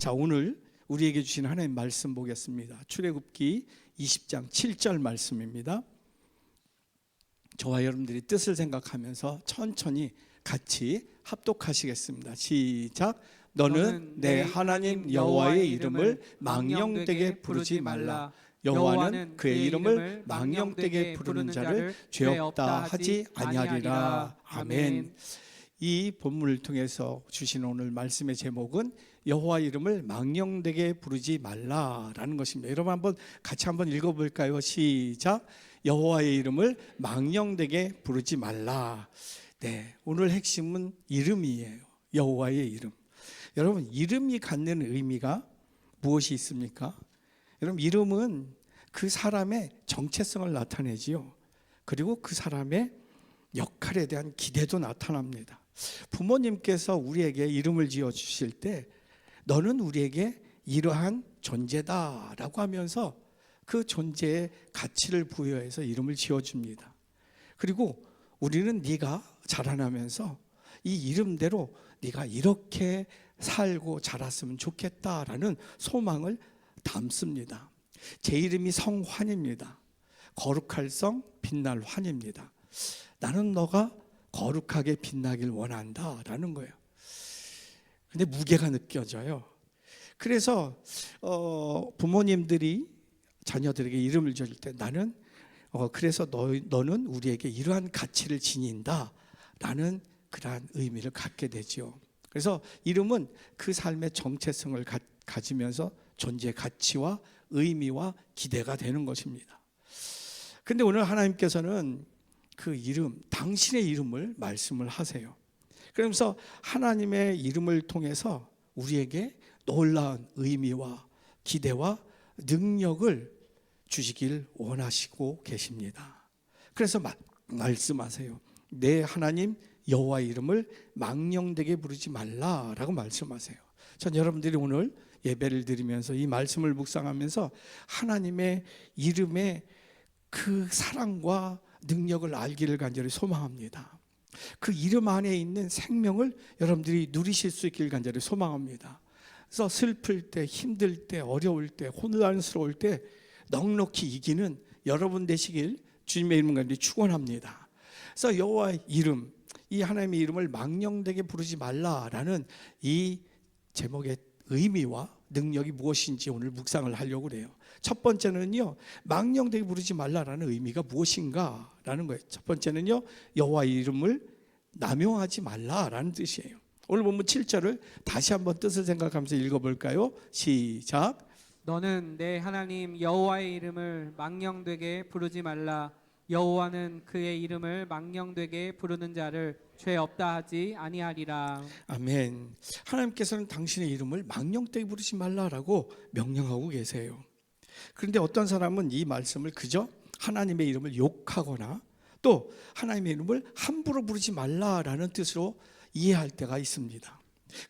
자, 오늘 우리에게 주신 하나님 말씀 보겠습니다. 출애굽기 20장 7절 말씀입니다. 저와 여러분들이 뜻을 생각하면서 천천히 같이 합독하시겠습니다. 시작. 너는 내 하나님 여호와의 이름을 망령되게 부르지 말라. 여호와는 그의 이름을 망령되게 부르는 자를 죄 없다 하지 아니하리라. 아멘. 이 본문을 통해서 주신 오늘 말씀의 제목은 여호와 이름을 망령되게 부르지 말라라는 것입니다. 여러분 같이 한번 읽어볼까요? 시작. 여호와의 이름을 망령되게 부르지 말라. 네, 오늘 핵심은 이름이에요. 여호와의 이름. 여러분, 이름이 갖는 의미가 무엇이 있습니까? 여러분, 이름은 그 사람의 정체성을 나타내지요. 그리고 그 사람의 역할에 대한 기대도 나타납니다. 부모님께서 우리에게 이름을 지어 주실 때 너는 우리에게 이러한 존재다라고 하면서 그 존재의 가치를 부여해서 이름을 지어줍니다. 그리고 우리는 네가 자라나면서 이 이름대로 네가 이렇게 살고 자랐으면 좋겠다라는 소망을 담습니다. 제 이름이 성환입니다. 거룩할 성, 빛날 환입니다. 나는 너가 거룩하게 빛나길 원한다라는 거예요. 근데 무게가 느껴져요. 그래서 부모님들이 자녀들에게 이름을 지을 때 나는 그래서 너는 우리에게 이러한 가치를 지닌다라는 그러한 의미를 갖게 되죠. 그래서 이름은 그 삶의 정체성을 가지면서 존재의 가치와 의미와 기대가 되는 것입니다. 근데 오늘 하나님께서는 그 이름, 당신의 이름을 말씀을 하세요. 그러면서 하나님의 이름을 통해서 우리에게 놀라운 의미와 기대와 능력을 주시길 원하시고 계십니다. 그래서 말씀하세요. 내 하나님 여호와의 이름을 망령되게 부르지 말라라고 말씀하세요. 전 여러분들이 오늘 예배를 드리면서 이 말씀을 묵상하면서 하나님의 이름의 그 사랑과 능력을 알기를 간절히 소망합니다. 그 이름 안에 있는 생명을 여러분들이 누리실 수 있길 간절히 소망합니다. 그래서 슬플 때, 힘들 때, 어려울 때, 혼란스러울 때 넉넉히 이기는 여러분 되시길 주님의 이름 간절히 축원합니다. 그래서 여호와의 이름, 이 하나님의 이름을 망령되게 부르지 말라라는 이 제목의 의미와 능력이 무엇인지 오늘 묵상을 하려고 그래요. 첫 번째는요, 망령되게 부르지 말라라는 의미가 무엇인가라는 거예요. 첫 번째는요, 여호와의 이름을 남용하지 말라라는 뜻이에요. 오늘 본문 7절을 다시 한번 뜻을 생각하면서 읽어볼까요? 시작. 너는 내 하나님 여호와의 이름을 망령되게 부르지 말라. 여호와는 그의 이름을 망령되게 부르는 자를 죄 없다 하지 아니하리라. 아멘. 하나님께서는 당신의 이름을 망령되게 부르지 말라라고 명령하고 계세요. 그런데 어떤 사람은 이 말씀을 그저 하나님의 이름을 욕하거나 또 하나님의 이름을 함부로 부르지 말라라는 뜻으로 이해할 때가 있습니다.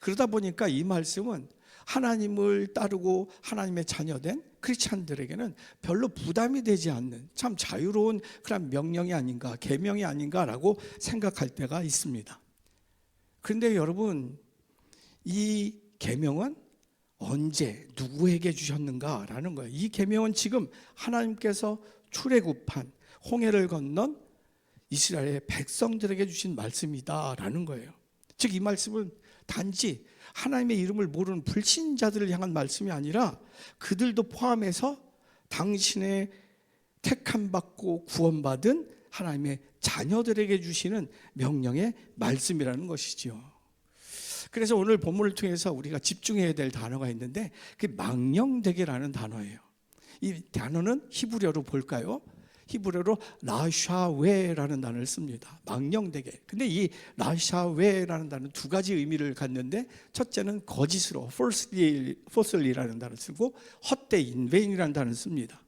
그러다 보니까 이 말씀은 하나님을 따르고 하나님의 자녀된 크리스찬들에게는 별로 부담이 되지 않는 참 자유로운 그런 명령이 아닌가, 계명이 아닌가라고 생각할 때가 있습니다. 그런데 여러분, 이 계명은 언제 누구에게 주셨는가라는 거예요. 이 계명은 지금 하나님께서 출애굽한 홍해를 건넌 이스라엘의 백성들에게 주신 말씀이다라는 거예요. 즉 이 말씀은 단지 하나님의 이름을 모르는 불신자들을 향한 말씀이 아니라 그들도 포함해서 당신의 택함받고 구원받은 하나님의 자녀들에게 주시는 명령의 말씀이라는 것이죠. 그래서 오늘 본문을 통해서 우리가 집중해야 될 단어가 있는데 그게 망령되게라는 단어예요. 이 단어는 히브리어로 볼까요? 히브리어로 라샤웨라는 단어를 씁니다. 망령되게. 근데 이 라샤웨라는 단어는 두 가지 의미를 갖는데 첫째는 거짓으로 falsely라는 단어를 쓰고 헛되이 invain이라는 단어를 씁니다.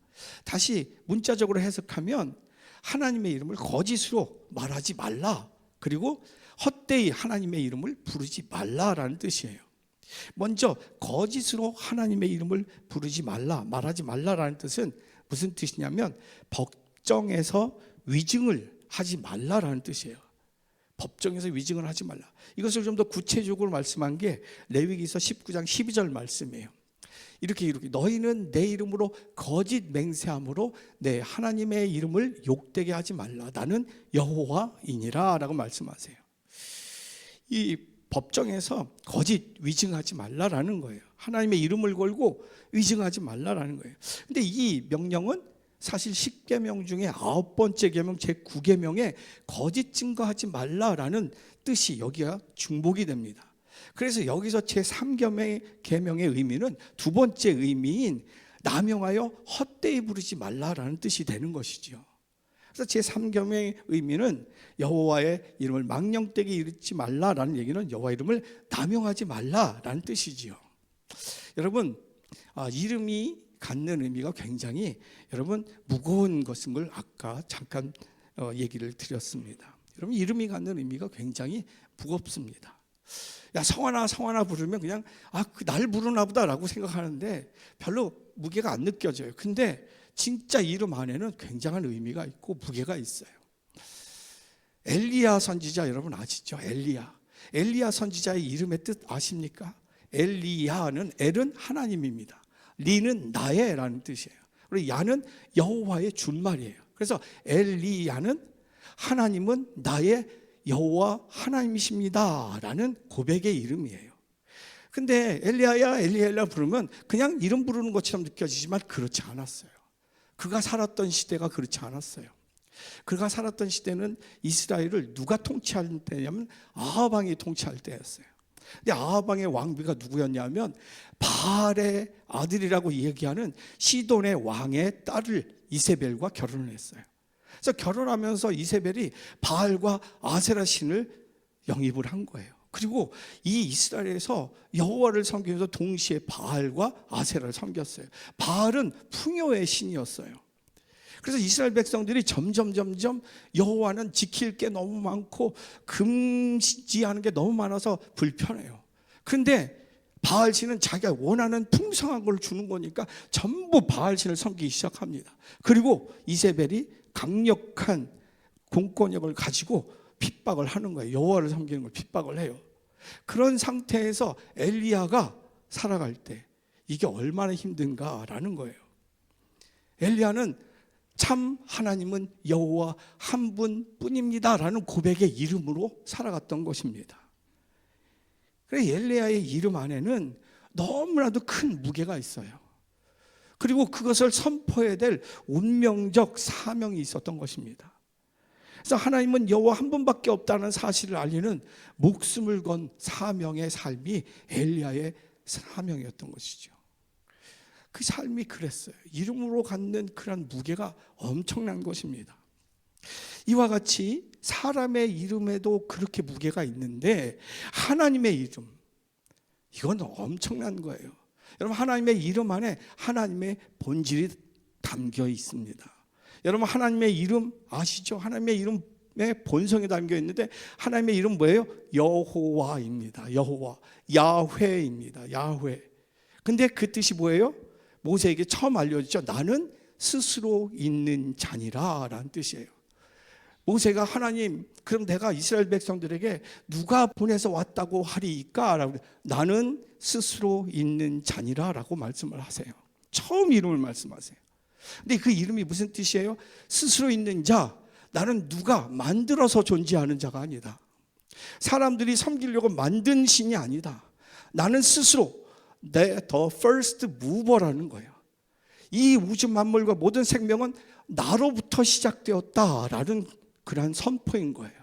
다시 문자적으로 해석하면 하나님의 이름을 거짓으로 말하지 말라. 그리고 헛되이 하나님의 이름을 부르지 말라라는 뜻이에요. 먼저 거짓으로 하나님의 이름을 부르지 말라, 말하지 말라라는 뜻은 무슨 뜻이냐면 법정에서 위증을 하지 말라라는 뜻이에요. 법정에서 위증을 하지 말라. 이것을 좀 더 구체적으로 말씀한 게 레위기서 19장 12절 말씀이에요. 이렇게 너희는 내 이름으로 거짓 맹세함으로 내 하나님의 이름을 욕되게 하지 말라. 나는 여호와이니라 라고 말씀하세요. 이 법정에서 거짓 위증하지 말라라는 거예요. 하나님의 이름을 걸고 위증하지 말라라는 거예요. 근데 이 명령은 사실 10계명 중에 9번째 계명 제9계명에 거짓 증거하지 말라라는 뜻이 여기가 중복이 됩니다. 그래서 여기서 제3계명의 의미는 두 번째 의미인 남용하여 헛되이 부르지 말라라는 뜻이 되는 것이죠. 그래서 제3계명의 의미는 여호와의 이름을 망령되게 이르지 말라라는 얘기는 여호와 이름을 남용하지 말라라는 뜻이지요. 여러분, 이름이 갖는 의미가 굉장히 여러분 무거운 것인 걸 아까 잠깐 얘기를 드렸습니다. 여러분, 이름이 갖는 의미가 굉장히 무겁습니다. 야, 성하나 부르면 그냥 날 부르나 보다라고 생각하는데 별로 무게가 안 느껴져요. 근데 진짜 이름 안에는 굉장한 의미가 있고 무게가 있어요. 엘리야 선지자 여러분 아시죠? 엘리야 선지자의 이름의 뜻 아십니까? 엘리야는 엘은 하나님입니다. 리는 나의라는 뜻이에요. 그리고 야는 여호와의 줄말이에요. 그래서 엘리야는 하나님은 나의 여호와 하나님이십니다 라는 고백의 이름이에요. 근데 엘리야 부르면 그냥 이름 부르는 것처럼 느껴지지만 그렇지 않았어요. 그가 살았던 시대가 그렇지 않았어요. 그가 살았던 시대는 이스라엘을 누가 통치할 때냐면 아합 왕이 통치할 때였어요. 근데 아합 왕의 왕비가 누구였냐면 바알의 아들이라고 얘기하는 시돈의 왕의 딸을 이세벨과 결혼을 했어요. 그래서 결혼하면서 이세벨이 바알과 아세라 신을 영입을 한 거예요. 그리고 이 이스라엘에서 여호와를 섬기면서 동시에 바알과 아세라를 섬겼어요. 바알은 풍요의 신이었어요. 그래서 이스라엘 백성들이 점점 여호와는 지킬 게 너무 많고 금지하는 게 너무 많아서 불편해요. 그런데 바알 신은 자기가 원하는 풍성한 걸 주는 거니까 전부 바알 신을 섬기기 시작합니다. 그리고 이세벨이 강력한 공권력을 가지고 핍박을 하는 거예요. 여호와를 섬기는 걸 핍박을 해요. 그런 상태에서 엘리야가 살아갈 때 이게 얼마나 힘든가라는 거예요. 엘리야는 참 하나님은 여호와 한 분뿐입니다라는 고백의 이름으로 살아갔던 것입니다. 그래서 엘리야의 이름 안에는 너무나도 큰 무게가 있어요. 그리고 그것을 선포해야 될 운명적 사명이 있었던 것입니다. 그래서 하나님은 여호와 한 분밖에 없다는 사실을 알리는 목숨을 건 사명의 삶이 엘리야의 사명이었던 것이죠. 그 삶이 그랬어요. 이름으로 갖는 그런 무게가 엄청난 것입니다. 이와 같이 사람의 이름에도 그렇게 무게가 있는데 하나님의 이름, 이건 엄청난 거예요. 여러분, 하나님의 이름 안에 하나님의 본질이 담겨 있습니다. 여러분, 하나님의 이름 아시죠? 하나님의 이름의 본성이 담겨 있는데 하나님의 이름 뭐예요? 여호와입니다. 여호와, 야훼입니다. 야훼. 근데 그 뜻이 뭐예요? 모세에게 처음 알려졌죠. 나는 스스로 있는 자니라 라는 뜻이에요. 모세가 하나님, 그럼 내가 이스라엘 백성들에게 누가 보내서 왔다고 하리까? 라고, 나는 스스로 있는 자니라 라고 말씀을 하세요. 처음 이름을 말씀하세요. 근데 그 이름이 무슨 뜻이에요? 스스로 있는 자, 나는 누가 만들어서 존재하는 자가 아니다. 사람들이 섬기려고 만든 신이 아니다. 나는 스스로 the first mover라는 거예요. 이 우주 만물과 모든 생명은 나로부터 시작되었다라는 그러한 선포인 거예요.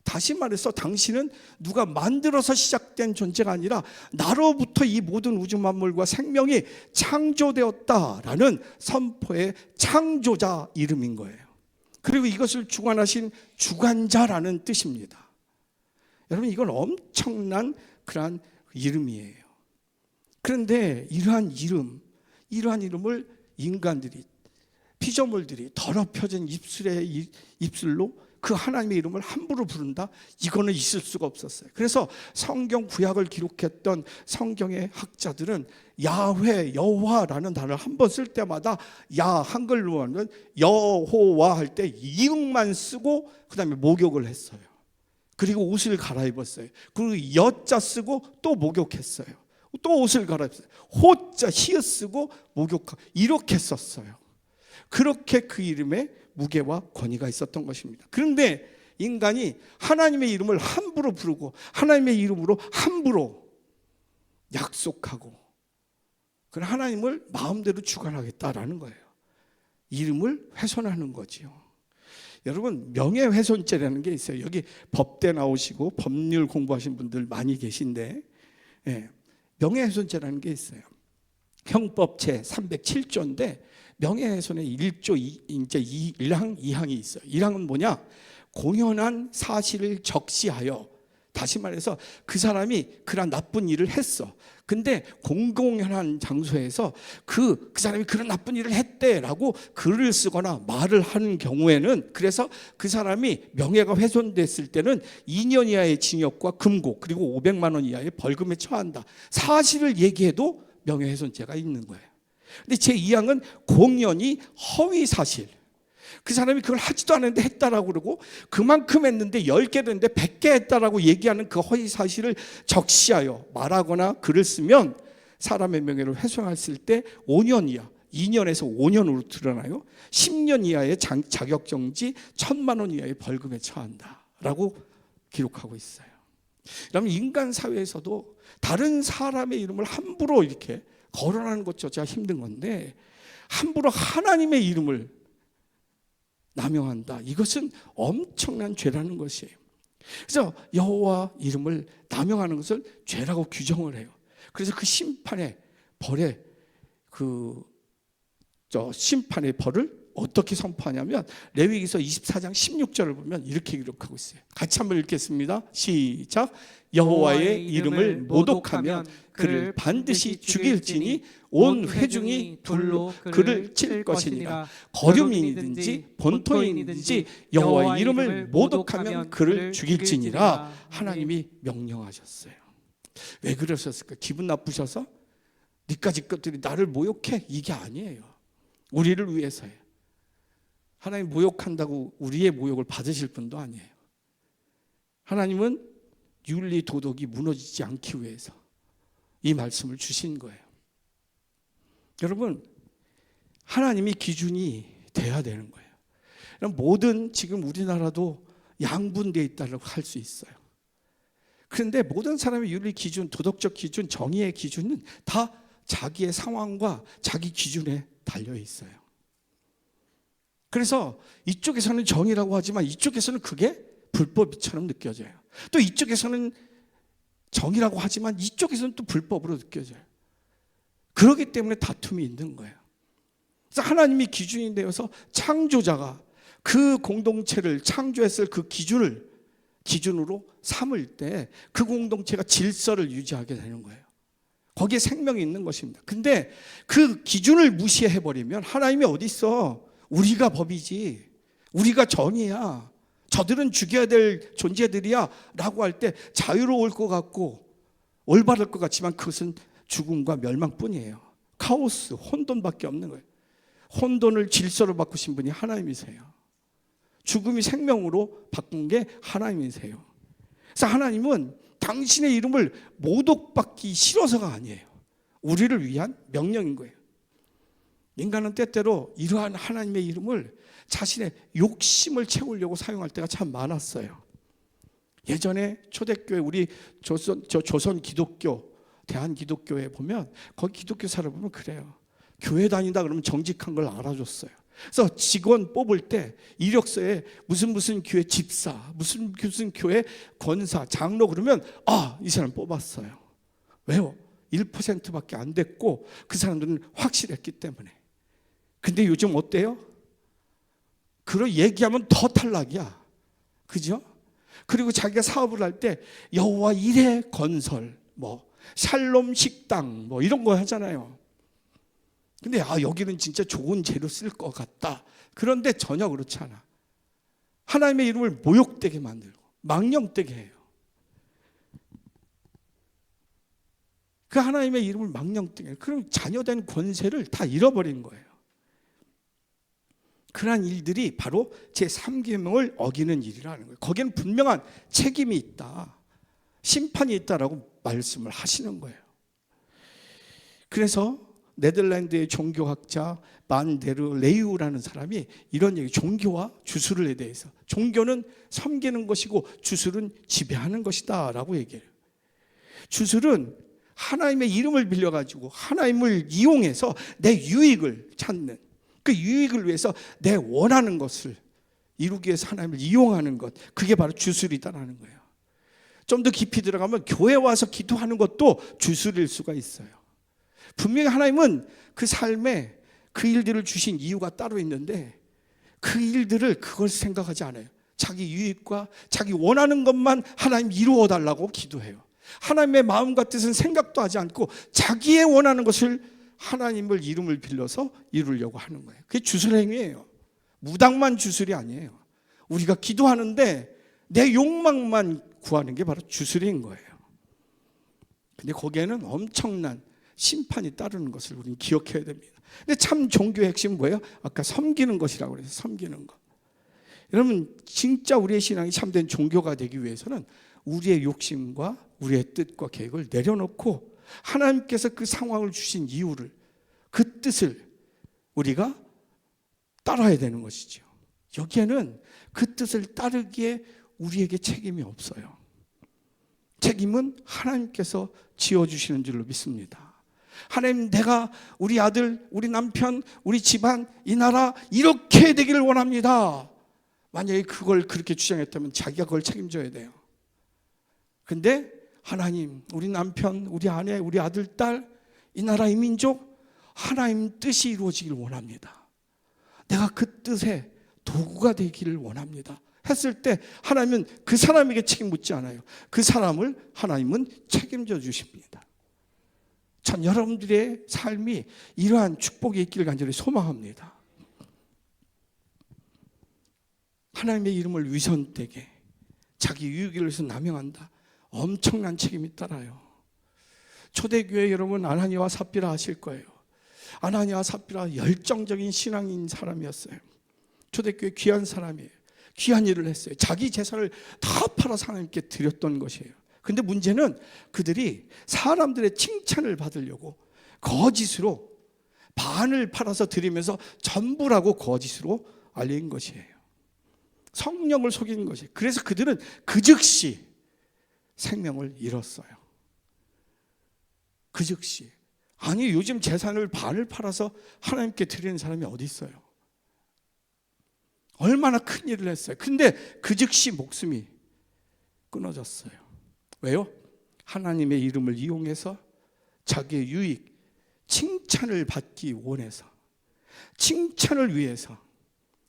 다시 말해서 당신은 누가 만들어서 시작된 존재가 아니라 나로부터 이 모든 우주 만물과 생명이 창조되었다라는 선포의 창조자 이름인 거예요. 그리고 이것을 주관하신 주관자라는 뜻입니다. 여러분, 이건 엄청난 그러한 이름이에요. 그런데 이러한 이름을 인간들이, 피조물들이 더럽혀진 입술로 그 하나님의 이름을 함부로 부른다? 이거는 있을 수가 없었어요. 그래서 성경 구약을 기록했던 성경의 학자들은 야훼, 여호와라는 단어를 한 번 쓸 때마다 한글로는 여호와 할 때 이응만 쓰고 그 다음에 목욕을 했어요. 그리고 옷을 갈아입었어요. 그리고 여자 쓰고 또 목욕했어요. 또 옷을 갈아입었어요. 호자 히읗 쓰고 목욕하고 이렇게 썼어요. 그렇게 그 이름에 무게와 권위가 있었던 것입니다. 그런데 인간이 하나님의 이름을 함부로 부르고 하나님의 이름으로 함부로 약속하고 그 하나님을 마음대로 주관하겠다라는 거예요. 이름을 훼손하는 거지요. 여러분, 명예훼손죄라는 게 있어요. 여기 법대 나오시고 법률 공부하신 분들 많이 계신데, 명예훼손죄라는 게 있어요. 형법 제 307조인데 명예훼손의 1조 이제 1항 2항이 있어요. 1항은 뭐냐? 공연한 사실을 적시하여, 다시 말해서 그 사람이 그런 나쁜 일을 했어. 근데 공공연한 장소에서 그 사람이 그런 나쁜 일을 했대라고 글을 쓰거나 말을 하는 경우에는, 그래서 그 사람이 명예가 훼손됐을 때는 2년 이하의 징역과 금고 그리고 500만 원 이하의 벌금에 처한다. 사실을 얘기해도 명예훼손죄가 있는 거예요. 근데 제2항은 공연히 허위 사실, 그 사람이 그걸 하지도 않았는데 했다라고 그러고 그만큼 했는데 10개를 했는데 100개 했다라고 얘기하는 그 허위 사실을 적시하여 말하거나 글을 쓰면 사람의 명예를 훼손했을 때 5년 이하, 2년에서 5년으로 드러나요. 10년 이하의 자격정지, 1,000만 원 이하의 벌금에 처한다라고 기록하고 있어요. 그러면 인간 사회에서도 다른 사람의 이름을 함부로 이렇게 거론하는 것조차 힘든 건데, 함부로 하나님의 이름을 남용한다. 이것은 엄청난 죄라는 것이에요. 그래서 여호와 이름을 남용하는 것을 죄라고 규정을 해요. 그래서 그 심판의 벌의 심판의 벌을 어떻게 선포하냐면 레위기서 24장 16절을 보면 이렇게 기록하고 있어요. 같이 한번 읽겠습니다. 시작. 여호와의 이름을 모독하면 그를 반드시 죽일지니 온 회중이 돌로 그를 칠 것이니라. 거류민이든지 본토인이든지 여호와의 이름을 모독하면 그를 죽일지니라. 하나님이 명령하셨어요. 왜 그러셨을까? 기분 나쁘셔서? 니까지 것들이 나를 모욕해? 이게 아니에요. 우리를 위해서예요. 하나님 모욕한다고 우리의 모욕을 받으실 분도 아니에요. 하나님은 윤리 도덕이 무너지지 않기 위해서 이 말씀을 주신 거예요. 여러분, 하나님이 기준이 돼야 되는 거예요. 모든 지금 우리나라도 양분되어 있다고 할 수 있어요. 그런데 모든 사람의 윤리 기준, 도덕적 기준, 정의의 기준은 다 자기의 상황과 자기 기준에 달려 있어요. 그래서 이쪽에서는 정의라고 하지만 이쪽에서는 그게 불법처럼 느껴져요. 또 이쪽에서는 정의라고 하지만 이쪽에서는 또 불법으로 느껴져요. 그렇기 때문에 다툼이 있는 거예요. 그래서 하나님이 기준이 되어서 창조자가 그 공동체를 창조했을 그 기준으로 삼을 때 그 공동체가 질서를 유지하게 되는 거예요. 거기에 생명이 있는 것입니다. 근데 그 기준을 무시해버리면 하나님이 어디 있어? 우리가 법이지, 우리가 정의야, 저들은 죽여야 될 존재들이야 라고 할 때 자유로울 것 같고 올바를 것 같지만 그것은 죽음과 멸망뿐이에요. 카오스, 혼돈밖에 없는 거예요. 혼돈을 질서로 바꾸신 분이 하나님이세요. 죽음이 생명으로 바꾼 게 하나님이세요. 그래서 하나님은 당신의 이름을 모독받기 싫어서가 아니에요. 우리를 위한 명령인 거예요. 인간은 때때로 이러한 하나님의 이름을 자신의 욕심을 채우려고 사용할 때가 참 많았어요. 예전에 초대교회, 우리 조선 기독교, 대한기독교에 보면 거기 기독교 사람 보면 그래요. 교회 다닌다 그러면 정직한 걸 알아줬어요. 그래서 직원 뽑을 때 이력서에 무슨 교회 집사, 무슨 교회 권사, 장로 그러면 이 사람 뽑았어요. 왜요? 1%밖에 안 됐고 그 사람들은 확실했기 때문에. 근데 요즘 어때요? 그걸 얘기하면 더 탈락이야. 그죠? 그리고 자기가 사업을 할 때 여호와 이레 건설, 샬롬 식당 이런 거 하잖아요. 근데 여기는 진짜 좋은 재료 쓸 것 같다. 그런데 전혀 그렇지 않아. 하나님의 이름을 모욕되게 만들고 망령되게 해요. 그 하나님의 이름을 망령되게 해요. 그럼 자녀된 권세를 다 잃어버린 거예요. 그러한 일들이 바로 제3계명을 어기는 일이라는 거예요. 거기는 분명한 책임이 있다, 심판이 있다라고 말씀을 하시는 거예요. 그래서 네덜란드의 종교학자 만데르 레이우라는 사람이 이런 얘기, 종교와 주술에 대해서, 종교는 섬기는 것이고 주술은 지배하는 것이다 라고 얘기해요. 주술은 하나님의 이름을 빌려가지고 하나님을 이용해서 내 유익을 찾는, 그 유익을 위해서 내 원하는 것을 이루기 위해서 하나님을 이용하는 것, 그게 바로 주술이다라는 거예요. 좀 더 깊이 들어가면 교회 와서 기도하는 것도 주술일 수가 있어요. 분명히 하나님은 그 삶에 그 일들을 주신 이유가 따로 있는데 그 일들을 그걸 생각하지 않아요. 자기 유익과 자기 원하는 것만 하나님 이루어 달라고 기도해요. 하나님의 마음과 뜻은 생각도 하지 않고 자기의 원하는 것을 하나님을 이름을 빌려서 이루려고 하는 거예요. 그게 주술행위예요. 무당만 주술이 아니에요. 우리가 기도하는데 내 욕망만 구하는 게 바로 주술인 거예요. 근데 거기에는 엄청난 심판이 따르는 것을 우리는 기억해야 됩니다. 근데 참 종교의 핵심은 뭐예요? 아까 섬기는 것이라고 그래서 섬기는 것. 여러분, 진짜 우리의 신앙이 참된 종교가 되기 위해서는 우리의 욕심과 우리의 뜻과 계획을 내려놓고 하나님께서 그 상황을 주신 이유를, 그 뜻을 우리가 따라야 되는 것이죠. 여기에는 그 뜻을 따르기에 우리에게 책임이 없어요. 책임은 하나님께서 지어주시는 줄로 믿습니다. 하나님, 내가 우리 아들, 우리 남편, 우리 집안, 이 나라 이렇게 되기를 원합니다. 만약에 그걸 그렇게 주장했다면 자기가 그걸 책임져야 돼요. 근데 하나님, 우리 남편, 우리 아내, 우리 아들, 딸, 이 나라, 이 민족, 하나님 뜻이 이루어지길 원합니다. 내가 그 뜻에 도구가 되기를 원합니다 했을 때 하나님은 그 사람에게 책임 묻지 않아요. 그 사람을 하나님은 책임져 주십니다. 전 여러분들의 삶이 이러한 축복이 있기를 간절히 소망합니다. 하나님의 이름을 위선되게 자기 유익을 위해서 남용한다, 엄청난 책임이 따라요. 초대교회 여러분, 아나니아와 삽비라 아실 거예요. 아나니아와 삽비라 열정적인 신앙인 사람이었어요. 초대교회 귀한 사람이에요. 귀한 일을 했어요. 자기 재산을 다 팔아서 하나님께 드렸던 것이에요. 근데 문제는 그들이 사람들의 칭찬을 받으려고 거짓으로 반을 팔아서 드리면서 전부라고 거짓으로 알린 것이에요. 성령을 속인 것이에요. 그래서 그들은 그 즉시 생명을 잃었어요. 그 즉시. 아니, 요즘 재산을 반을 팔아서 하나님께 드리는 사람이 어디 있어요? 얼마나 큰 일을 했어요. 근데 그 즉시 목숨이 끊어졌어요. 왜요? 하나님의 이름을 이용해서 자기의 유익, 칭찬을 받기 원해서, 칭찬을 위해서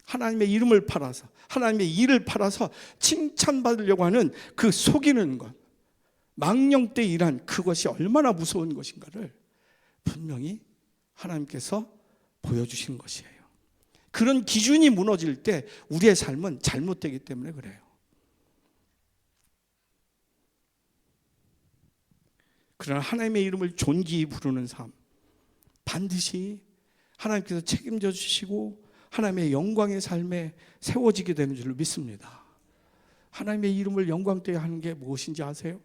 하나님의 이름을 팔아서, 하나님의 일을 팔아서 칭찬받으려고 하는 그 속이는 것, 망령 때 일한 그것이 얼마나 무서운 것인가를 분명히 하나님께서 보여주신 것이에요. 그런 기준이 무너질 때 우리의 삶은 잘못되기 때문에 그래요. 그러나 하나님의 이름을 존귀히 부르는 삶, 반드시 하나님께서 책임져 주시고 하나님의 영광의 삶에 세워지게 되는 줄로 믿습니다. 하나님의 이름을 영광되게 하는 게 무엇인지 아세요?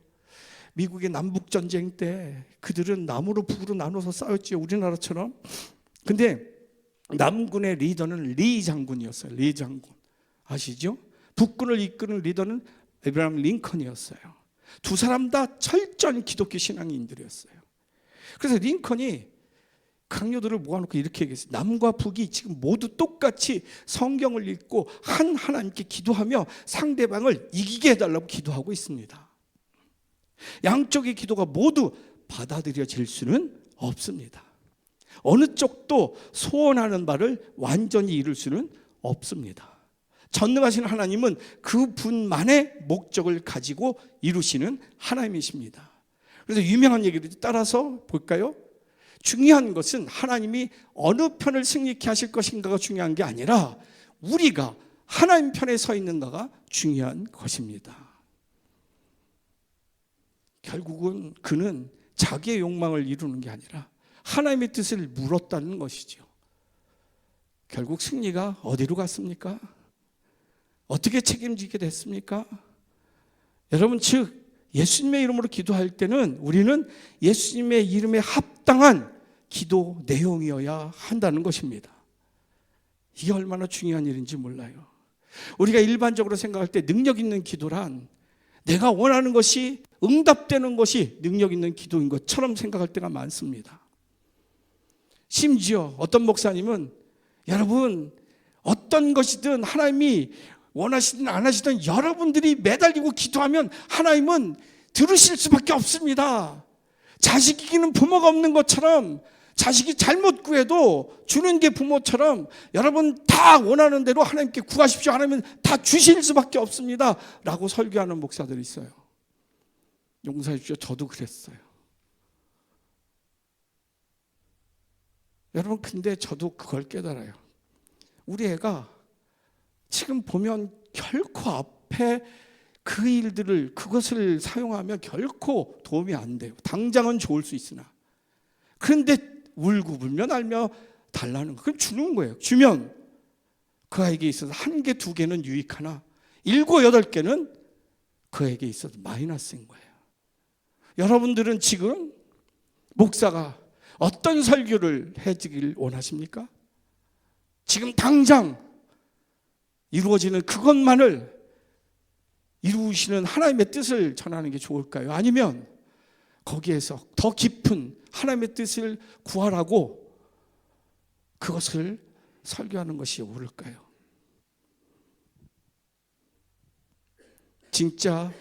미국의 남북전쟁 때 그들은 남으로 북으로 나눠서 싸웠죠, 우리나라처럼. 근데 남군의 리더는 리 장군이었어요. 리 장군 아시죠? 북군을 이끄는 리더는 에브라함 링컨이었어요. 두 사람 다 철저한 기독교 신앙인들이었어요. 그래서 링컨이 강요들을 모아놓고 이렇게 얘기했어요. 남과 북이 지금 모두 똑같이 성경을 읽고 한 하나님께 기도하며 상대방을 이기게 해달라고 기도하고 있습니다. 양쪽의 기도가 모두 받아들여질 수는 없습니다. 어느 쪽도 소원하는 바를 완전히 이룰 수는 없습니다. 전능하신 하나님은 그분만의 목적을 가지고 이루시는 하나님이십니다. 그래서 유명한 얘기를 따라서 볼까요? 중요한 것은 하나님이 어느 편을 승리케 하실 것인가가 중요한 게 아니라 우리가 하나님 편에 서 있는가가 중요한 것입니다. 결국은 그는 자기의 욕망을 이루는 게 아니라 하나님의 뜻을 물었다는 것이죠. 결국 승리가 어디로 갔습니까? 어떻게 책임지게 됐습니까? 여러분, 즉 예수님의 이름으로 기도할 때는 우리는 예수님의 이름에 합당한 기도 내용이어야 한다는 것입니다. 이게 얼마나 중요한 일인지 몰라요. 우리가 일반적으로 생각할 때 능력 있는 기도란 내가 원하는 것이 응답되는 것이 능력 있는 기도인 것처럼 생각할 때가 많습니다. 심지어 어떤 목사님은 여러분, 어떤 것이든 하나님이 원하시든 안 하시든 여러분들이 매달리고 기도하면 하나님은 들으실 수밖에 없습니다. 자식이기는 부모가 없는 것처럼, 자식이 잘못 구해도 주는 게 부모처럼 여러분 다 원하는 대로 하나님께 구하십시오. 하나님은 다 주실 수밖에 없습니다 라고 설교하는 목사들이 있어요. 용서해 주십시오. 저도 그랬어요. 여러분, 근데 저도 그걸 깨달아요. 우리 애가 지금 보면 결코 앞에 그 일들을, 그것을 사용하면 결코 도움이 안 돼요. 당장은 좋을 수 있으나. 그런데 울고불며 알며 달라는 거, 그럼 주는 거예요. 주면 그 아이에게 있어서 1개, 2개는 유익하나 7, 8개는 그에게 있어서 마이너스인 거예요. 여러분들은 지금 목사가 어떤 설교를 해주길 원하십니까? 지금 당장 이루어지는 그것만을 이루시는 하나님의 뜻을 전하는 게 좋을까요? 아니면 거기에서 더 깊은 하나님의 뜻을 구하라고 그것을 설교하는 것이 옳을까요? 진짜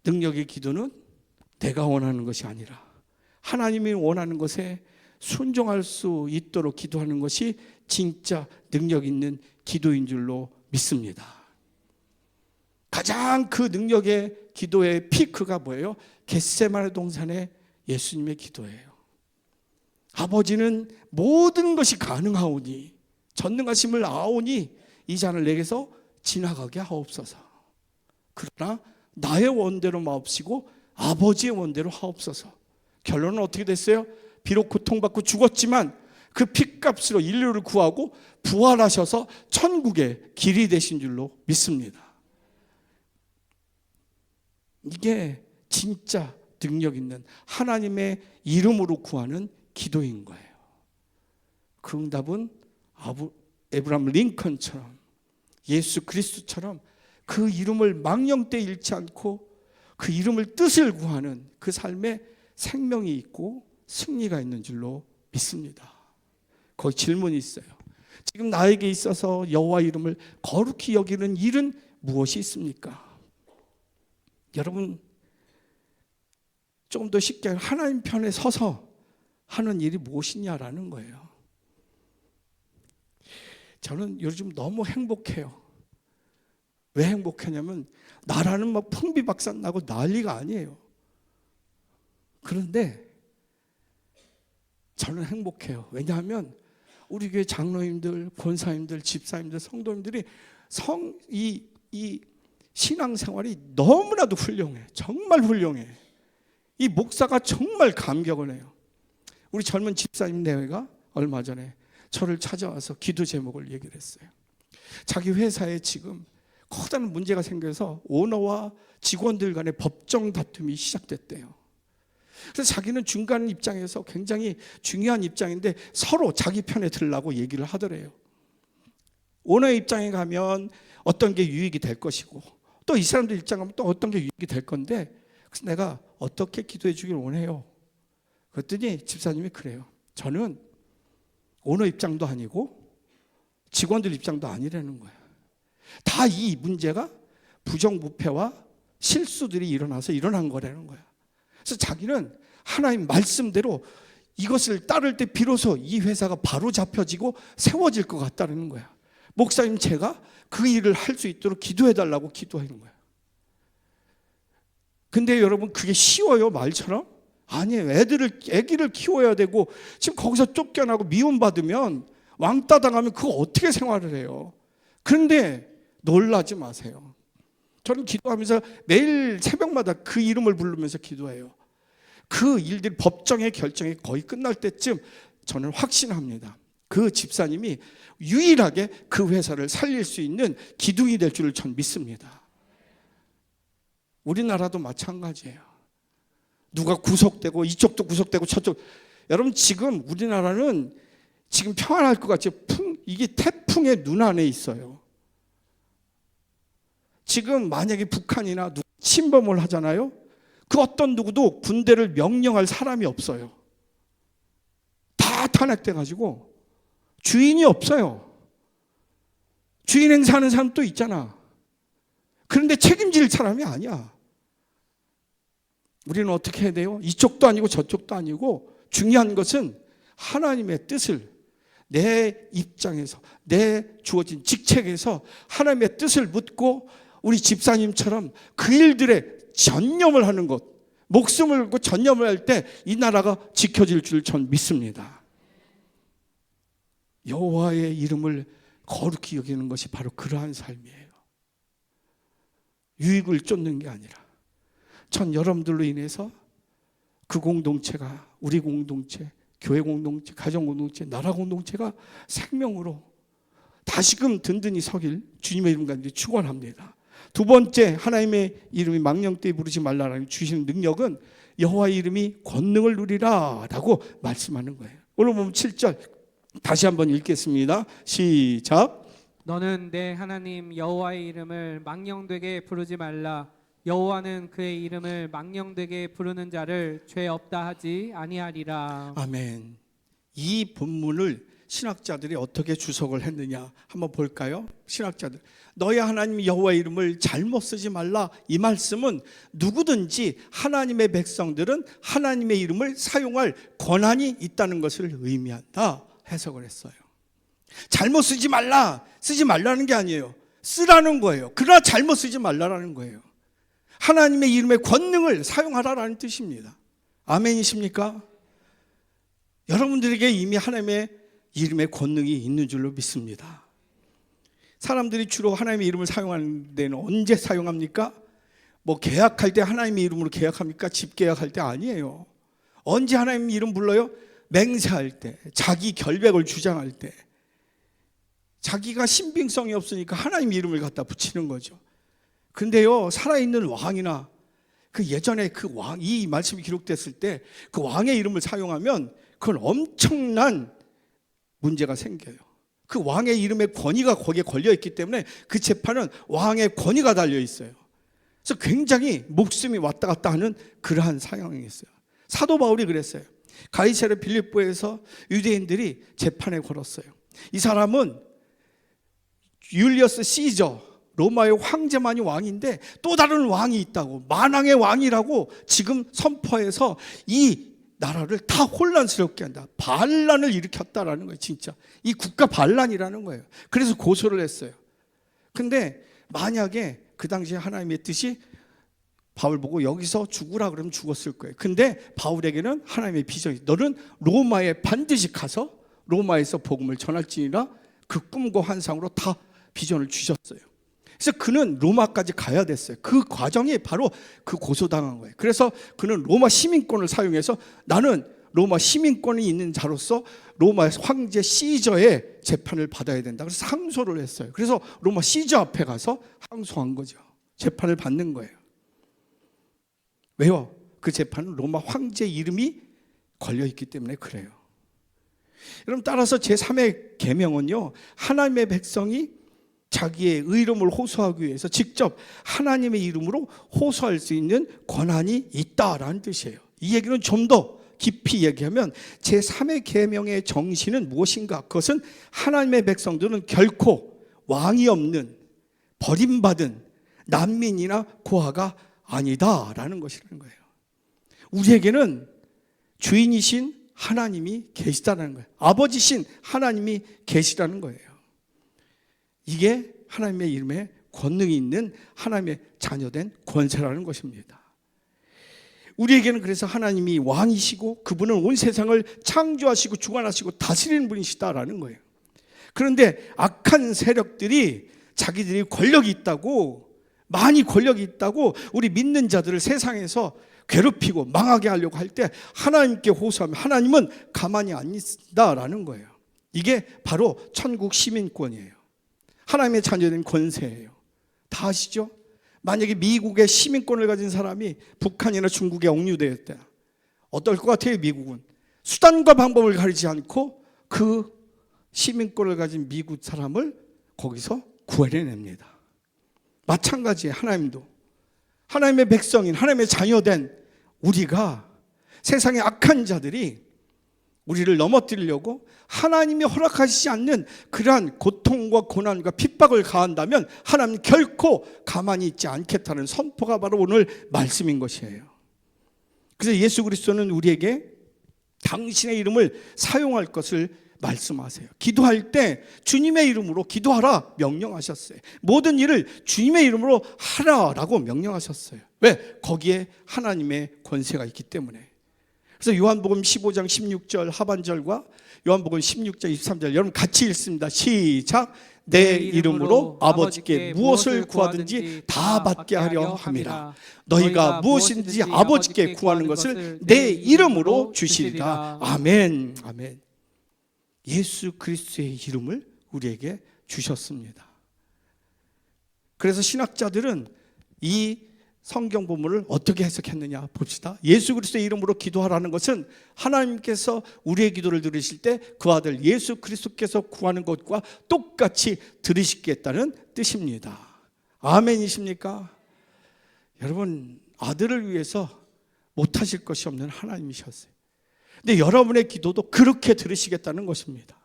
능력의 기도는 내가 원하는 것이 아니라 하나님이 원하는 것에 순종할 수 있도록 기도하는 것이 진짜 능력 있는 기도인 줄로 믿습니다. 가장 그 능력의 기도의 피크가 뭐예요? 겟세마네 동산의 예수님의 기도예요. 아버지는 모든 것이 가능하오니, 전능하심을 아오니 이 잔을 내게서 지나가게 하옵소서. 그러나 나의 원대로 마옵시고 아버지의 원대로 하옵소서. 결론은 어떻게 됐어요? 비록 고통받고 죽었지만 그 핏값으로 인류를 구하고 부활하셔서 천국의 길이 되신 줄로 믿습니다. 이게 진짜 능력 있는 하나님의 이름으로 구하는 기도인 거예요. 그 응답은 에브라임 링컨처럼, 예수 그리스도처럼 그 이름을 망령 때 잃지 않고 그 이름을 뜻을 구하는 그 삶에 생명이 있고 승리가 있는 줄로 믿습니다. 거기 질문이 있어요. 지금 나에게 있어서 여호와 이름을 거룩히 여기는 일은 무엇이 있습니까? 여러분, 조금 더 쉽게 하나님 편에 서서 하는 일이 무엇이냐라는 거예요. 저는 요즘 너무 행복해요. 왜 행복하냐면 나라는 막 풍비박산 나고 난리가 아니에요. 그런데 저는 행복해요. 왜냐하면 우리 교회 장로님들, 권사님들, 집사님들, 성도님들이 이 신앙생활이 너무나도 훌륭해. 정말 훌륭해. 이 목사가 정말 감격을 해요. 우리 젊은 집사님 내외가 얼마 전에 저를 찾아와서 기도 제목을 얘기를 했어요. 자기 회사에 지금 커다란 문제가 생겨서 오너와 직원들 간의 법정 다툼이 시작됐대요. 그래서 자기는 중간 입장에서 굉장히 중요한 입장인데 서로 자기 편에 들으려고 얘기를 하더래요. 오너의 입장에 가면 어떤 게 유익이 될 것이고 또 이 사람들 입장에 가면 또 어떤 게 유익이 될 건데, 그래서 내가 어떻게 기도해 주길 원해요. 그랬더니 집사님이 그래요. 저는 오너 입장도 아니고 직원들 입장도 아니라는 거예요. 다 이 문제가 부정부패와 실수들이 일어나서 일어난 거라는 거야. 그래서 자기는 하나님 말씀대로 이것을 따를 때 비로소 이 회사가 바로 잡혀지고 세워질 것 같다는 거야. 목사님, 제가 그 일을 할 수 있도록 기도해달라고 기도하는 거야. 근데 여러분, 그게 쉬워요, 말처럼? 아니에요. 애기를 키워야 되고 지금 거기서 쫓겨나고 미움받으면 왕따 당하면 그거 어떻게 생활을 해요? 그런데 놀라지 마세요. 저는 기도하면서 매일 새벽마다 그 이름을 부르면서 기도해요. 그 일들 법정의 결정이 거의 끝날 때쯤 저는 확신합니다. 그 집사님이 유일하게 그 회사를 살릴 수 있는 기둥이 될 줄을 전 믿습니다. 우리나라도 마찬가지예요. 누가 구속되고 이쪽도 구속되고 저쪽. 여러분 지금 우리나라는 지금 평안할 것 같죠? 이게 태풍의 눈 안에 있어요. 지금 만약에 북한이나 침범을 하잖아요. 그 어떤 누구도 군대를 명령할 사람이 없어요. 다 탄핵돼 가지고 주인이 없어요. 주인 행사하는 사람 또 있잖아. 그런데 책임질 사람이 아니야. 우리는 어떻게 해야 돼요? 이쪽도 아니고 저쪽도 아니고 중요한 것은 하나님의 뜻을 내 입장에서 내 주어진 직책에서 하나님의 뜻을 묻고 우리 집사님처럼 그 일들에 전념을 하는 것, 목숨을 걸고 전념을 할 때 이 나라가 지켜질 줄 전 믿습니다. 여호와의 이름을 거룩히 여기는 것이 바로 그러한 삶이에요. 유익을 쫓는 게 아니라 전 여러분들로 인해서 그 공동체가 우리 공동체, 교회 공동체, 가정 공동체, 나라 공동체가 생명으로 다시금 든든히 서길 주님의 이름 가운데 축원합니다. 두 번째, 하나님의 이름이 망령되이 부르지 말라라는 주시는 능력은 여호와의 이름이 권능을 누리라 라고 말씀하는 거예요. 오늘 보면 7절 다시 한번 읽겠습니다. 시작. 너는 내 하나님 여호와의 이름을 망령되게 부르지 말라. 여호와는 그의 이름을 망령되게 부르는 자를 죄 없다 하지 아니하리라. 아멘. 이 본문을 신학자들이 어떻게 주석을 했느냐 한번 볼까요? 신학자들, 너희 하나님 여호와의 이름을 잘못 쓰지 말라. 이 말씀은 누구든지 하나님의 백성들은 하나님의 이름을 사용할 권한이 있다는 것을 의미한다 해석을 했어요. 잘못 쓰지 말라, 쓰지 말라는 게 아니에요. 쓰라는 거예요. 그러나 잘못 쓰지 말라라는 거예요. 하나님의 이름의 권능을 사용하라라는 뜻입니다. 아멘이십니까? 여러분들에게 이미 하나님의 이름의 권능이 있는 줄로 믿습니다. 사람들이 주로 하나님의 이름을 사용하는 데는 언제 사용합니까? 뭐 계약할 때 하나님의 이름으로 계약합니까? 집 계약할 때 아니에요. 언제 하나님의 이름 불러요? 맹세할 때, 자기 결백을 주장할 때. 자기가 신빙성이 없으니까 하나님의 이름을 갖다 붙이는 거죠. 근데요, 살아있는 왕이나 그 예전에 그 왕, 이 말씀이 기록됐을 때 그 왕의 이름을 사용하면 그건 엄청난 문제가 생겨요. 그 왕의 이름의 권위가 거기에 걸려있기 때문에 그 재판은 왕의 권위가 달려있어요. 그래서 굉장히 목숨이 왔다 갔다 하는 그러한 상황이었어요. 사도 바울이 그랬어요. 가이사랴 빌립보에서 유대인들이 재판에 걸었어요. 이 사람은 율리어스 시저, 로마의 황제만이 왕인데 또 다른 왕이 있다고, 만왕의 왕이라고 지금 선포해서 이 나라를 다 혼란스럽게 한다. 반란을 일으켰다라는 거예요. 진짜 이 국가 반란이라는 거예요. 그래서 고소를 했어요. 근데 만약에 그 당시에 하나님의 뜻이 바울 보고 여기서 죽으라 그러면 죽었을 거예요. 근데 바울에게는 하나님의 비전이, 너는 로마에 반드시 가서 로마에서 복음을 전할지니라, 그 꿈과 환상으로 다 비전을 주셨어요. 그래서 그는 로마까지 가야 됐어요. 그 과정이 바로 그 고소당한 거예요. 그래서 그는 로마 시민권을 사용해서 나는 로마 시민권이 있는 자로서 로마 황제 시저의 재판을 받아야 된다. 그래서 항소를 했어요. 그래서 로마 시저 앞에 가서 항소한 거죠. 재판을 받는 거예요. 왜요? 그 재판은 로마 황제 이름이 걸려있기 때문에 그래요. 여러분, 따라서 제3의 계명은요, 하나님의 백성이 자기의 의로움을 호소하기 위해서 직접 하나님의 이름으로 호소할 수 있는 권한이 있다라는 뜻이에요. 이 얘기는 좀 더 깊이 얘기하면 제3의 계명의 정신은 무엇인가? 그것은 하나님의 백성들은 결코 왕이 없는 버림받은 난민이나 고아가 아니다라는 것이라는 거예요. 우리에게는 주인이신 하나님이 계시다는 거예요. 아버지신 하나님이 계시다는 거예요. 이게 하나님의 이름에 권능이 있는 하나님의 자녀된 권세라는 것입니다. 우리에게는 그래서 하나님이 왕이시고 그분은 온 세상을 창조하시고 주관하시고 다스리는 분이시다라는 거예요. 그런데 악한 세력들이 자기들이 권력이 있다고, 많이 권력이 있다고 우리 믿는 자들을 세상에서 괴롭히고 망하게 하려고 할 때 하나님께 호소하면 하나님은 가만히 안 있다라는 거예요. 이게 바로 천국 시민권이에요. 하나님의 자녀된 권세예요. 다 아시죠? 만약에 미국의 시민권을 가진 사람이 북한이나 중국에 억류되었다. 어떨 것 같아요? 미국은 수단과 방법을 가리지 않고 그 시민권을 가진 미국 사람을 거기서 구해냅니다. 마찬가지예요. 하나님도 하나님의 백성인 하나님의 자녀된 우리가 세상의 악한 자들이 우리를 넘어뜨리려고 하나님이 허락하시지 않는 그러한 고통과 고난과 핍박을 가한다면 하나님 결코 가만히 있지 않겠다는 선포가 바로 오늘 말씀인 것이에요. 그래서 예수 그리스도는 우리에게 당신의 이름을 사용할 것을 말씀하세요. 기도할 때 주님의 이름으로 기도하라 명령하셨어요. 모든 일을 주님의 이름으로 하라라고 명령하셨어요. 왜? 거기에 하나님의 권세가 있기 때문에. 그래서 요한복음 15장 16절 하반절과 요한복음 16장 23절 여러분 같이 읽습니다. 시작. 내 이름으로 아버지께 무엇을 구하든지 다 받게 하려 함이라. 너희가 무엇인지 아버지께 구하는 것을 내 이름으로 주시리라. 아멘. 아멘. 예수 그리스도의 이름을 우리에게 주셨습니다. 그래서 신학자들은 이 성경 본문을 어떻게 해석했느냐 봅시다. 예수 그리스도의 이름으로 기도하라는 것은 하나님께서 우리의 기도를 들으실 때 그 아들 예수 그리스도께서 구하는 것과 똑같이 들으시겠다는 뜻입니다. 아멘이십니까? 여러분, 아들을 위해서 못하실 것이 없는 하나님이셨어요. 근데 여러분의 기도도 그렇게 들으시겠다는 것입니다.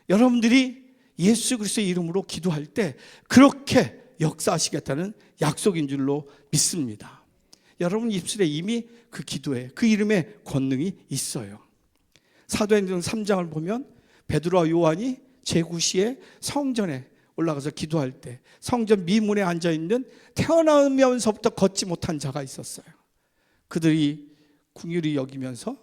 여러분들이 예수 그리스도의 이름으로 기도할 때 그렇게 역사하시겠다는 약속인 줄로 믿습니다. 여러분 입술에 이미 그 기도에 그 이름의 권능이 있어요. 사도행전 3장을 보면 베드로와 요한이 제9시에 성전에 올라가서 기도할 때 성전 미문에 앉아있는 태어나면서부터 걷지 못한 자가 있었어요. 그들이 긍휼히 여기면서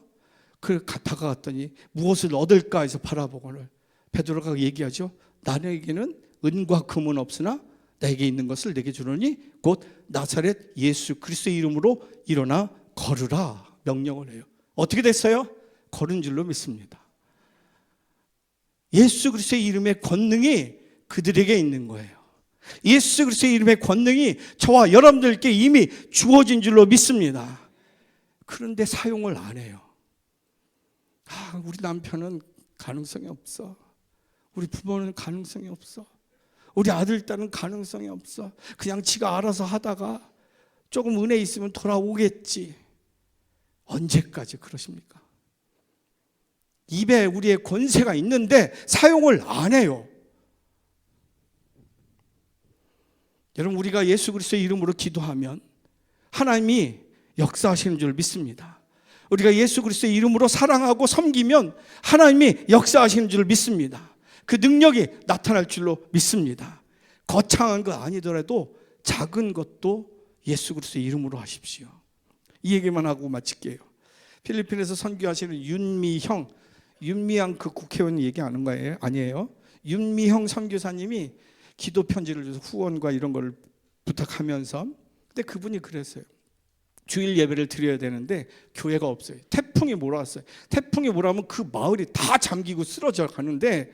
그 다가갔더니 무엇을 얻을까 해서 바라보고는 베드로가 얘기하죠. 나에게는 은과 금은 없으나 나에게 있는 것을 내게 주노니 곧 나사렛 예수 그리스도의 이름으로 일어나 걸으라 명령을 해요. 어떻게 됐어요? 걸은 줄로 믿습니다. 예수 그리스도의 이름의 권능이 그들에게 있는 거예요. 예수 그리스도의 이름의 권능이 저와 여러분들께 이미 주어진 줄로 믿습니다. 그런데 사용을 안 해요. 우리 남편은 가능성이 없어. 우리 부모는 가능성이 없어. 우리 아들, 딸은 가능성이 없어. 그냥 지가 알아서 하다가 조금 은혜 있으면 돌아오겠지. 언제까지 그러십니까? 입에 우리의 권세가 있는데 사용을 안 해요. 여러분, 우리가 예수 그리스도의 이름으로 기도하면 하나님이 역사하시는 줄 믿습니다. 우리가 예수 그리스도의 이름으로 사랑하고 섬기면 하나님이 역사하시는 줄 믿습니다. 그 능력이 나타날 줄로 믿습니다. 거창한 거 아니더라도 작은 것도 예수 그리스도의 이름으로 하십시오. 이 얘기만 하고 마칠게요. 필리핀에서 선교하시는 윤미향 그 국회의원 얘기하는 거예요? 아니에요. 윤미형 선교사님이 기도 편지를 줘서 후원과 이런 걸 부탁하면서 근데 그분이 그랬어요. 주일 예배를 드려야 되는데 교회가 없어요. 태풍이 몰아왔어요. 태풍이 몰아오면 그 마을이 다 잠기고 쓰러져 가는데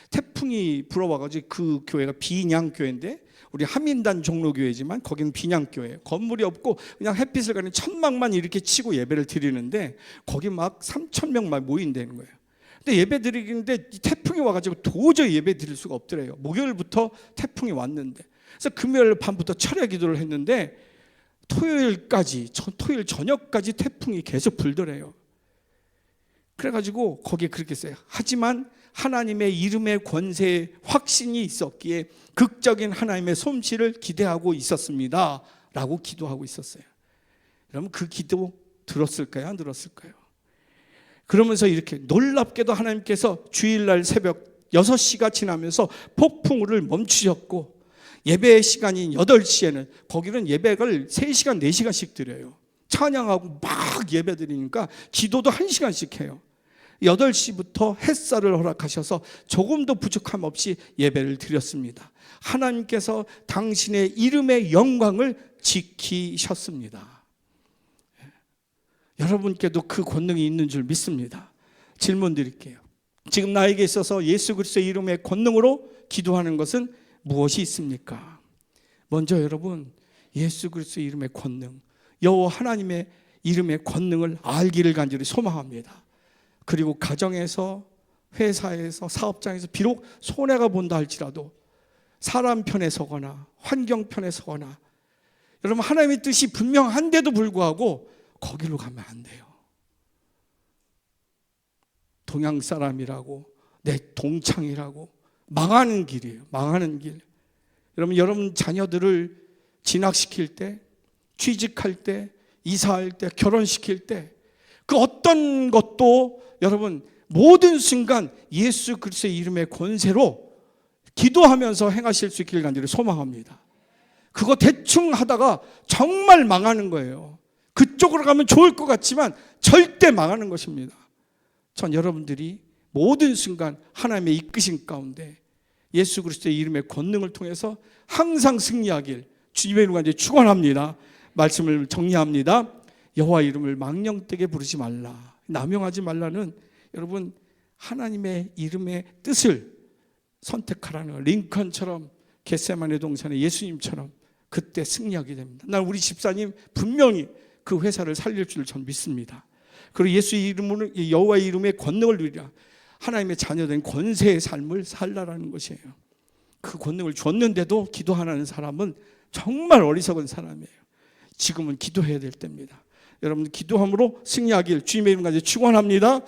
태풍이 불어와가지고 그 교회가 비냥교회인데 우리 한민단 종로교회지만 거기는 비냥교회예요. 건물이 없고 그냥 햇빛을 가는 천막만 이렇게 치고 예배를 드리는데 거기 막 3,000명 막 모인다는 거예요. 근데 예배 드리는데 태풍이 와가지고 도저히 예배 드릴 수가 없더래요. 목요일부터 태풍이 왔는데 그래서 금요일 밤부터 철야 기도를 했는데 토요일 저녁까지 태풍이 계속 불더래요. 그래가지고 거기에 그렇게 써요. 하지만 하나님의 이름의 권세에 확신이 있었기에 극적인 하나님의 솜씨를 기대하고 있었습니다 라고 기도하고 있었어요. 여러분 그 기도 들었을까요? 안 들었을까요? 그러면서 이렇게 놀랍게도 하나님께서 주일날 새벽 6시가 지나면서 폭풍우를 멈추셨고 예배 시간인 8시에는 거기는 예배를 3시간 4시간씩 드려요. 찬양하고 막 예배 드리니까 기도도 1시간씩 해요. 8시부터 햇살을 허락하셔서 조금도 부족함 없이 예배를 드렸습니다. 하나님께서 당신의 이름의 영광을 지키셨습니다. 여러분께도 그 권능이 있는 줄 믿습니다. 질문 드릴게요. 지금 나에게 있어서 예수 그리스도의 이름의 권능으로 기도하는 것은 무엇이 있습니까? 먼저 여러분, 예수 그리스도의 이름의 권능, 여호와 하나님의 이름의 권능을 알기를 간절히 소망합니다. 그리고 가정에서, 회사에서, 사업장에서 비록 손해가 본다 할지라도 사람 편에 서거나 환경 편에 서거나, 여러분 하나님의 뜻이 분명한데도 불구하고 거기로 가면 안 돼요. 동양 사람이라고, 내 동창이라고 망하는 길이에요. 망하는 길. 여러분 자녀들을 진학시킬 때, 취직할 때, 이사할 때, 결혼시킬 때, 그 어떤 것도 여러분 모든 순간 예수 그리스도의 이름의 권세로 기도하면서 행하실 수 있기를 간절히 소망합니다. 그거 대충 하다가 정말 망하는 거예요. 그쪽으로 가면 좋을 것 같지만 절대 망하는 것입니다. 전 여러분들이 모든 순간 하나님의 이끄심 가운데 예수 그리스도의 이름의 권능을 통해서 항상 승리하길 주님의 이름으로 간절히 축원합니다. 말씀을 정리합니다. 여호와 이름을 망령되게 부르지 말라, 남용하지 말라는 여러분 하나님의 이름의 뜻을 선택하라는 거예요. 링컨처럼, 겟세마네 동산의 예수님처럼 그때 승리하게 됩니다. 난 우리 집사님 분명히 그 회사를 살릴 줄 전 믿습니다. 그리고 예수 이름으로, 여호와의 이름의 권능을 누리라, 하나님의 자녀된 권세의 삶을 살라라는 것이에요. 그 권능을 줬는데도 기도 안 하는 사람은 정말 어리석은 사람이에요. 지금은 기도해야 될 때입니다. 여러분 기도함으로 승리하길 주님의 이름 가지고 축원합니다.